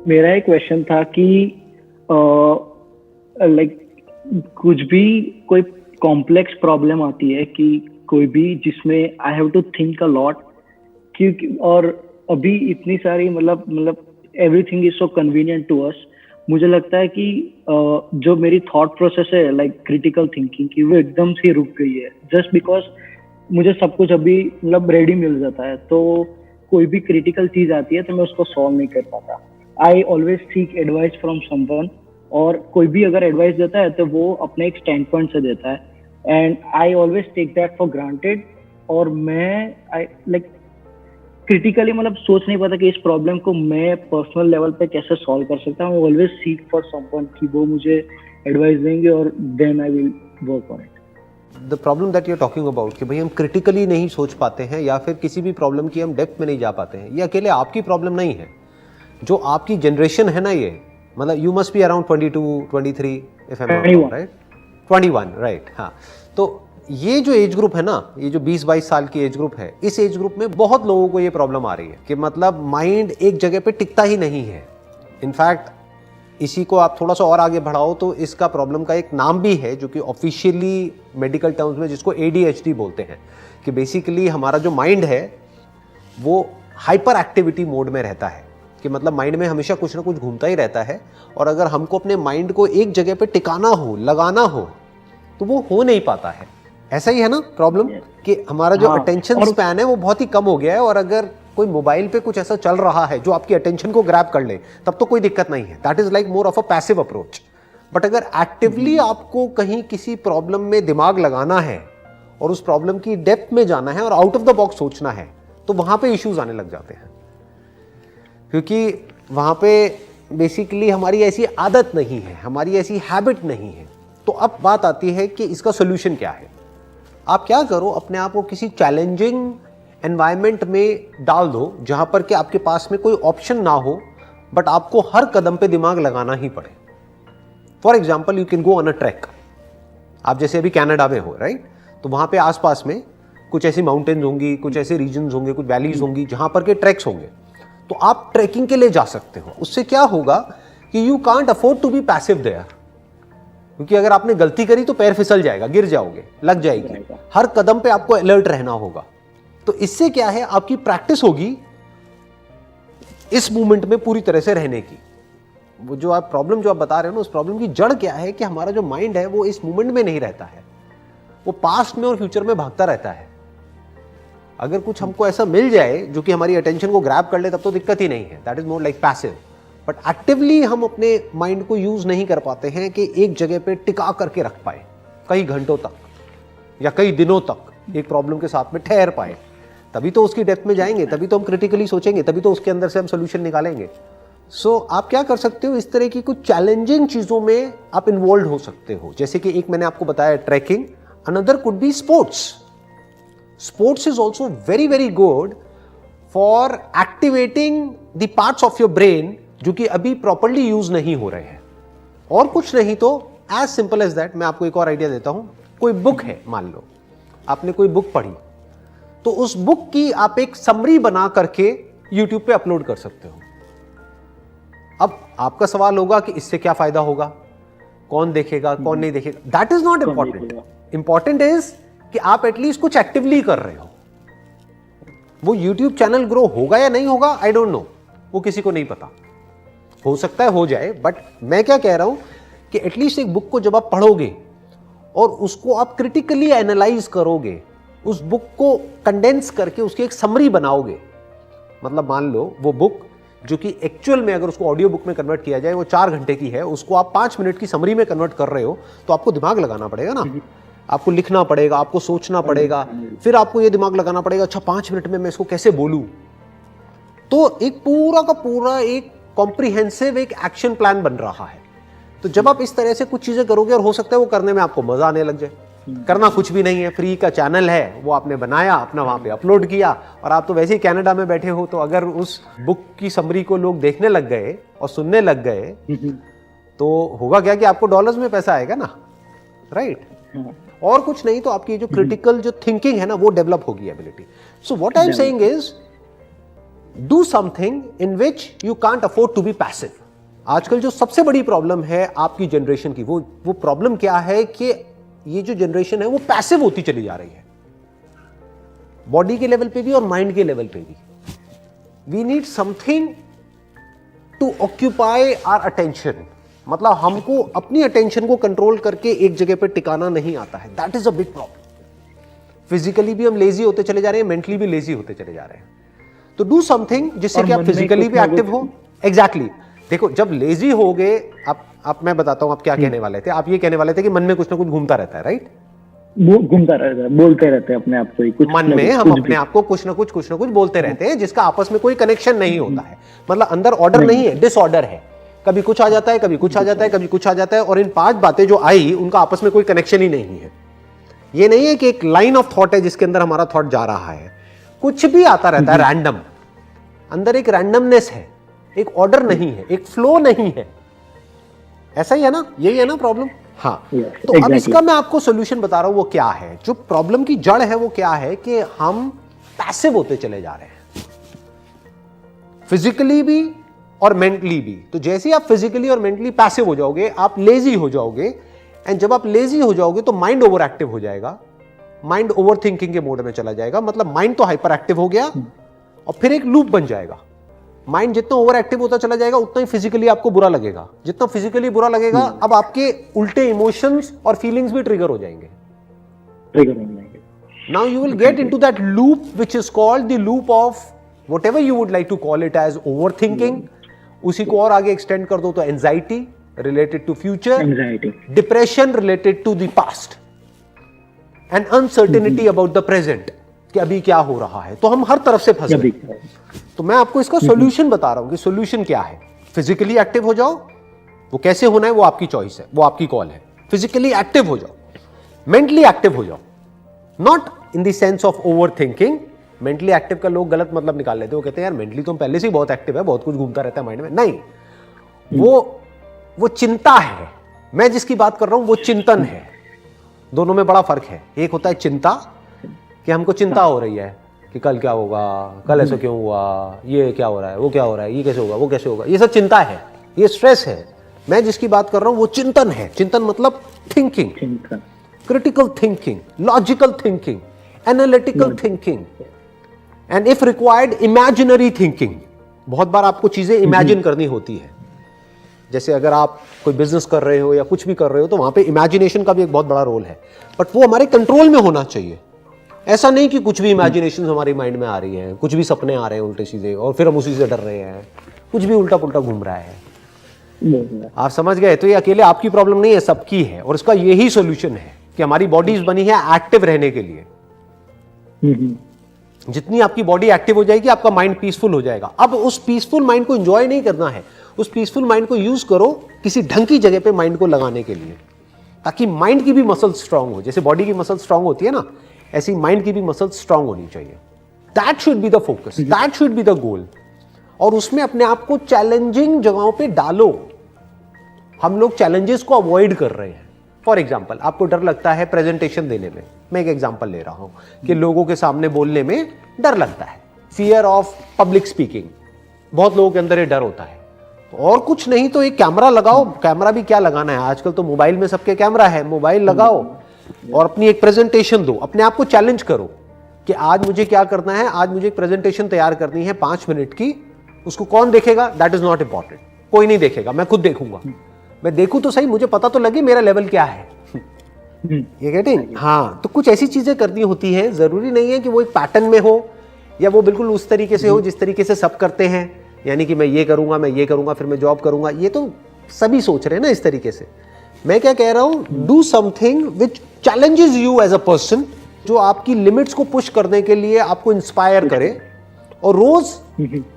मेरा एक क्वेश्चन था कि लाइक कुछ भी कोई कॉम्प्लेक्स प्रॉब्लम आती है कि कोई भी जिसमें I have to think a lot, क्योंकि और अभी इतनी सारी मतलब everything is so convenient to us. मुझे लगता है कि जो मेरी थॉट प्रोसेस है लाइक क्रिटिकल थिंकिंग की, वो एकदम से रुक गई है जस्ट बिकॉज मुझे सब कुछ अभी मतलब रेडी मिल जाता है। तो कोई भी क्रिटिकल चीज आती है तो मैं उसको सॉल्व नहीं कर पाता। I always seek advice from someone, और कोई भी अगर एडवाइस देता है तो वो अपने एक स्टैंड पॉइंट से देता है and I always take that for granted. और मैं आई लाइक क्रिटिकली मतलब सोच नहीं पाता कि इस प्रॉब्लम को मैं पर्सनल लेवल पे कैसे सॉल्व कर सकता हूँ। ऑलवेज सीक फॉर समवन कि वो मुझे एडवाइस देंगे और then I will work on it. The problem that you are talking about कि भाई हम क्रिटिकली नहीं सोच पाते हैं या फिर किसी भी प्रॉब्लम की हम डेप्थ में नहीं जा पाते हैं, ये अकेले आपकी प्रॉब्लम नहीं है। जो आपकी जनरेशन है ना, ये मतलब you must be around 22, 23 if I am not wrong, right? 21, right. हाँ, तो ये जो एज ग्रुप है ना, ये जो 20-22 साल की एज ग्रुप है, इस एज ग्रुप में बहुत लोगों को ये प्रॉब्लम आ रही है कि मतलब माइंड एक जगह पे टिकता ही नहीं है। इनफैक्ट इसी को आप थोड़ा सा और आगे बढ़ाओ तो इसका प्रॉब्लम का एक नाम भी है जो कि ऑफिशियली मेडिकल टर्म्स में जिसको ADHD बोलते हैं, कि बेसिकली हमारा जो माइंड है वो हाइपर एक्टिविटी मोड में रहता है, कि मतलब माइंड में हमेशा कुछ ना कुछ घूमता ही रहता है। और अगर हमको अपने माइंड को एक जगह पे टिकाना हो, लगाना हो, तो वो हो नहीं पाता है। ऐसा ही है ना प्रॉब्लम, कि हमारा जो अटेंशन स्पैन है वो बहुत ही कम हो गया है। और अगर कोई मोबाइल पे कुछ ऐसा चल रहा है जो आपकी अटेंशन को ग्रैब कर ले, तब तो कोई दिक्कत नहीं है, that is like more of a passive approach. But अगर एक्टिवली आपको कहीं किसी प्रॉब्लम में दिमाग लगाना है और उस प्रॉब्लम की डेप्थ में जाना है और आउट ऑफ द बॉक्स सोचना है, तो वहां पे इश्यूज आने लग जाते हैं, क्योंकि वहां पे बेसिकली हमारी ऐसी आदत नहीं है, हमारी ऐसी हैबिट नहीं है। तो अब बात आती है कि इसका सोल्यूशन क्या है। आप क्या करो, अपने आप को किसी चैलेंजिंग एनवायरनमेंट में डाल दो जहां पर कि आपके पास में कोई ऑप्शन ना हो, बट आपको हर कदम पे दिमाग लगाना ही पड़े। For example, you can go on a track. आप जैसे अभी कनाडा में हो, राइट? तो वहां पे आसपास में कुछ ऐसी माउंटेन्स होंगी, कुछ ऐसे रीजन्स होंगे, कुछ वैलीज होंगी जहां पर के ट्रैक्स होंगे। तो आप ट्रैकिंग के लिए जा सकते हो। उससे क्या होगा कि you can't afford to be passive there, क्योंकि अगर आपने गलती करी तो पैर फिसल जाएगा, गिर जाओगे, लग जाएगी। हर कदम पे आपको अलर्ट रहना होगा। तो इससे क्या है, आपकी प्रैक्टिस होगी इस मूवमेंट में पूरी तरह से रहने की। वो जो आप प्रॉब्लम जो आप बता रहे हो ना, उस प्रॉब्लम की जड़ क्या है कि हमारा जो माइंड है वो इस मूवमेंट में नहीं रहता है, वो पास्ट में और फ्यूचर में भागता रहता है। अगर कुछ हमको ऐसा मिल जाए जो कि हमारी अटेंशन को ग्रैब कर ले, तब तो दिक्कत ही नहीं है, that is more like passive. But actively हम अपने माइंड को यूज नहीं कर पाते हैं कि एक जगह पे टिका करके रख पाए कई घंटों तक या कई दिनों तक एक प्रॉब्लम के साथ में ठहर पाए। तभी तो उसकी डेप्थ में जाएंगे, तभी तो हम क्रिटिकली सोचेंगे, तभी तो उसके अंदर से हम सोल्यूशन निकालेंगे। सो आप क्या कर सकते हो, इस तरह की कुछ चैलेंजिंग चीजों में आप इन्वॉल्व हो सकते हो। जैसे कि एक मैंने आपको बताया trekking, another could be sports. Sports is also very very good for activating the parts of your brain जो कि अभी प्रॉपरली यूज नहीं हो रहे हैं। और कुछ नहीं तो एज सिंपल एज दैट, मैं आपको एक और आइडिया देता हूं। कोई बुक है, मान लो आपने कोई बुक पढ़ी, तो उस बुक की आप एक समरी बना करके यूट्यूब पे अपलोड कर सकते हो। अब आपका सवाल होगा कि इससे क्या फायदा होगा, कौन देखेगा, कौन नहीं देखेगा। That is not important. Important is कि आप एटलीस्ट कुछ एक्टिवली कर रहे हो। वो यूट्यूब चैनल ग्रो होगा या नहीं होगा, आई डोंट नो, वो किसी को नहीं पता। हो सकता है हो जाए, बट मैं क्या कह रहा हूं कि एटलीस्ट एक बुक को जब आप पढ़ोगे और उसको आप क्रिटिकली एनालाइज करोगे, उस बुक को कंडेंस करके उसकी एक समरी बनाओगे। मतलब मान लो वो बुक जो कि एक्चुअल में अगर उसको ऑडियो बुक में कन्वर्ट किया जाए वो 4 घंटे की है, उसको आप 5 मिनट की समरी में कन्वर्ट कर रहे हो, तो आपको दिमाग लगाना पड़ेगा ना, आपको लिखना पड़ेगा, आपको सोचना पड़ेगा, फिर आपको ये दिमाग लगाना पड़ेगा अच्छा 5 मिनट में मैं इसको कैसे बोलूं। तो एक पूरा का पूरा एक कॉम्प्रिहेंसिव एक एक्शन प्लान बन रहा है। तो जब आप इस तरह से कुछ चीजें करोगे, और हो सकता है वो करने में आपको मजा आने लग जाए। करना कुछ भी नहीं है, फ्री का चैनल है, वो आपने बनाया, अपना वहां पे अपलोड किया, और आप तो वैसे ही कनाडा में बैठे हो, तो अगर उस बुक की समरी को लोग देखने लग गए और सुनने लग गए, तो होगा क्या कि आपको डॉलर्स में पैसा आएगा ना, राइट? और कुछ नहीं तो आपकी जो क्रिटिकल जो थिंकिंग है ना, वो डेवलप होगी ability. So what I am saying is do something in which you can't afford to be passive. आजकल जो सबसे बड़ी प्रॉब्लम है आपकी जनरेशन की, वो प्रॉब्लम क्या है कि ये जो जनरेशन है वो पैसिव होती चली जा रही है, बॉडी के लेवल पे भी और माइंड के लेवल पे भी। We need something to occupy our attention, मतलब हमको अपनी अटेंशन को कंट्रोल करके एक जगह पे टिकाना नहीं आता है। That is a big problem. Physically भी हम लेजी होते चले जा रहे हैं, मेंटली भी लेजी होते चले जा रहे हैं। तो डू समथिंग जिससे कि आप फिजिकली भी एक्टिव हो। एग्जैक्टली देखो, जब लेजी हो गए आप मैं बताता हूं आप क्या कहने वाले थे। आप ये कहने वाले थे कि मन में कुछ ना कुछ घूमता रहता है, राइट? वो घूमता रहता है, बोलते रहते हैं अपने आप को ही कुछ मन में, हम अपने आप को कुछ ना कुछ बोलते रहते हैं जिसका आपस में कोई कनेक्शन नहीं होता है। मतलब अंदर ऑर्डर नहीं है, डिसऑर्डर है। कभी कुछ आ जाता है, कभी कुछ आ जाता है, कभी कुछ आ जाता है, और इन 5 बातें जो आई उनका आपस में कोई कनेक्शन ही नहीं है। ये नहीं है कि एक लाइन ऑफ थॉट है जिसके अंदर हमारा थॉट जा रहा है, कुछ भी आता रहता है रैंडम। अंदर एक रैंडमनेस है, एक ऑर्डर नहीं है, एक फ्लो नहीं है। ऐसा ही है ना, यही है ना प्रॉब्लम? हाँ। तो अब इसका मैं आपको सॉल्यूशन बता रहा हूं। वो क्या है? जो प्रॉब्लम की जड़ है वो क्या है कि हम पैसिव होते चले जा रहे हैं, फिजिकली भी और मेंटली भी। तो जैसे ही आप फिजिकली और मेंटली पैसिव हो जाओगे, आप लेजी हो जाओगे, एंड जब आप लेजी हो जाओगे तो माइंड ओवर एक्टिव हो जाएगा, माइंड ओवर थिंकिंग के मोड में चला जाएगा। मतलब माइंड तो हाइपर एक्टिव हो गया और फिर एक लूप बन जाएगा। माइंड जितना ओवर एक्टिव होता चला जाएगा उतना ही फिजिकली आपको बुरा लगेगा। जितना फिजिकली बुरा लगेगा, अब आपके उल्टे इमोशंस और फीलिंग्स भी ट्रिगर हो जाएंगे। Now you will get into that loop which is called the loop of whatever you would like to call it as overthinking. उसी को और आगे एक्सटेंड कर दो तो anxiety related to future, depression related to the past, and uncertainty about the present कि अभी क्या हो रहा है। तो हम हर तरफ से फंस गए। तो मैं आपको इसका सॉल्यूशन बता रहा हूं कि सॉल्यूशन क्या है। फिजिकली एक्टिव हो जाओ, वो कैसे होना है वो आपकी चॉइस है, वो आपकी कॉल है। फिजिकली एक्टिव हो जाओ, मेंटली एक्टिव हो जाओ, not in the sense of over thinking. Mentally active का लोग गलत मतलब निकाल लेते हैं। वो कहते हैं यार मेंटली तो पहले से ही बहुत एक्टिव है, बहुत कुछ घूमता रहता है माइंड में। नहीं, वो चिंता है। मैं जिसकी बात कर रहा हूं वो चिंतन है। दोनों में बड़ा फर्क है। एक होता है चिंता, कि हमको चिंता हो रही है कि कल क्या होगा, कल ऐसा क्यों हुआ, ये क्या हो रहा है, वो क्या हो रहा है, ये कैसे होगा, वो कैसे होगा। ये सब चिंता है, ये स्ट्रेस है। मैं जिसकी बात कर रहा हूं वो चिंतन है। चिंतन मतलब thinking, critical thinking, logical thinking, analytical thinking, and if required imaginary thinking. बहुत बार आपको चीजें इमेजिन करनी होती है। जैसे अगर आप कोई बिजनेस कर रहे हो या कुछ भी कर रहे हो तो वहां पे इमेजिनेशन का भी एक बहुत बड़ा रोल है, बट वो हमारे कंट्रोल में होना चाहिए। ऐसा नहीं कि कुछ भी इमेजिनेशन हमारी माइंड में आ रही है, कुछ भी सपने आ रहे हैं उल्टे सीधे और फिर हम उसी से डर रहे हैं, कुछ भी उल्टा पुल्टा घूम रहा है। आप समझ गए? तो ये अकेले आपकी प्रॉब्लम नहीं है, सबकी है। और इसका यही सॉल्यूशन है कि हमारी बॉडीज बनी है एक्टिव रहने के लिए। जितनी आपकी बॉडी एक्टिव हो जाएगी आपका माइंड पीसफुल हो जाएगा। अब उस पीसफुल माइंड को एंजॉय नहीं करना है, उस पीसफुल माइंड को यूज करो किसी ढंग की जगह पे माइंड को लगाने के लिए, ताकि माइंड की भी मसल स्ट्रांग हो। जैसे बॉडी की मसल स्ट्रांग होती है ना, ऐसी माइंड की भी मसल स्ट्रांग होनी चाहिए। That should be the focus, that should be the goal. और उसमें अपने आप को चैलेंजिंग जगहों पे डालो। हम लोग चैलेंजेस को अवॉइड कर रहे हैं। फॉर एग्जाम्पल, आपको डर लगता है प्रेजेंटेशन देने में। मैं एक एग्जाम्पल ले रहा हूं कि लोगों के सामने बोलने में डर लगता है, फियर ऑफ पब्लिक स्पीकिंग। बहुत लोगों के अंदर ये डर होता है। और कुछ नहीं तो एक कैमरा लगाओ। कैमरा भी क्या लगाना है, आजकल तो मोबाइल में सबके कैमरा है। मोबाइल लगाओ और अपनी एक प्रेजेंटेशन दो। अपने आप को चैलेंज करो कि आज मुझे क्या करना है। आज मुझे एक प्रेजेंटेशन तैयार करनी है 5 मिनट की। उसको कौन देखेगा, दैट इज नॉट इंपॉर्टेंट। कोई नहीं देखेगा, मैं खुद देखूंगा। मैं देखूं तो सही, मुझे पता तो लगे मेरा लेवल क्या है। ये गेटिंग? हाँ, तो कुछ ऐसी चीजें करनी होती हैं। जरूरी नहीं है कि वो एक पैटर्न में हो या वो बिल्कुल उस तरीके से हो जिस तरीके से सब करते हैं। यानी कि मैं ये करूंगा, मैं ये करूंगा, फिर मैं जॉब करूंगा। ये तो सभी सोच रहे हैं ना इस तरीके से। मैं क्या कह रहा हूं, do something which challenges you as a person, जो आपकी लिमिट्स को पुश करने के लिए आपको इंस्पायर करे। और रोज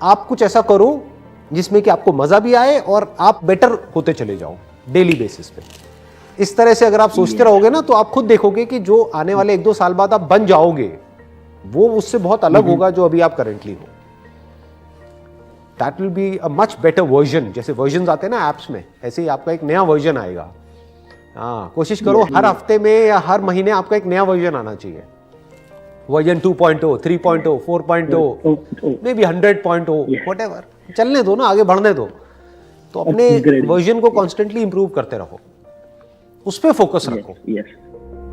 आप कुछ ऐसा करो जिसमें कि आपको मजा भी आए और आप बेटर होते चले जाओ डेली बेसिस पे। इस तरह से अगर आप सोचते रहोगे ना, तो आप खुद देखोगे कि जो आने वाले 1-2 साल बाद आप बन जाओगे वो उससे बहुत अलग होगा जो अभी आप करेंटली हो। That will be a much better version. जैसे वर्जन आते हैं ना एप्स में, ऐसे ही आपका एक नया वर्जन आएगा। हाँ, कोशिश करो हर हफ्ते में या हर महीने आपका एक नया वर्जन आना चाहिए। वर्जन 2.0, 3.0, 4.0, मे बी 100.0, व्हाटएवर, चलने दो ना, आगे बढ़ने दो। तो अपने वर्जन को कॉन्स्टेंटली इंप्रूव करते रहो, उस पर फोकस रखो। Yes.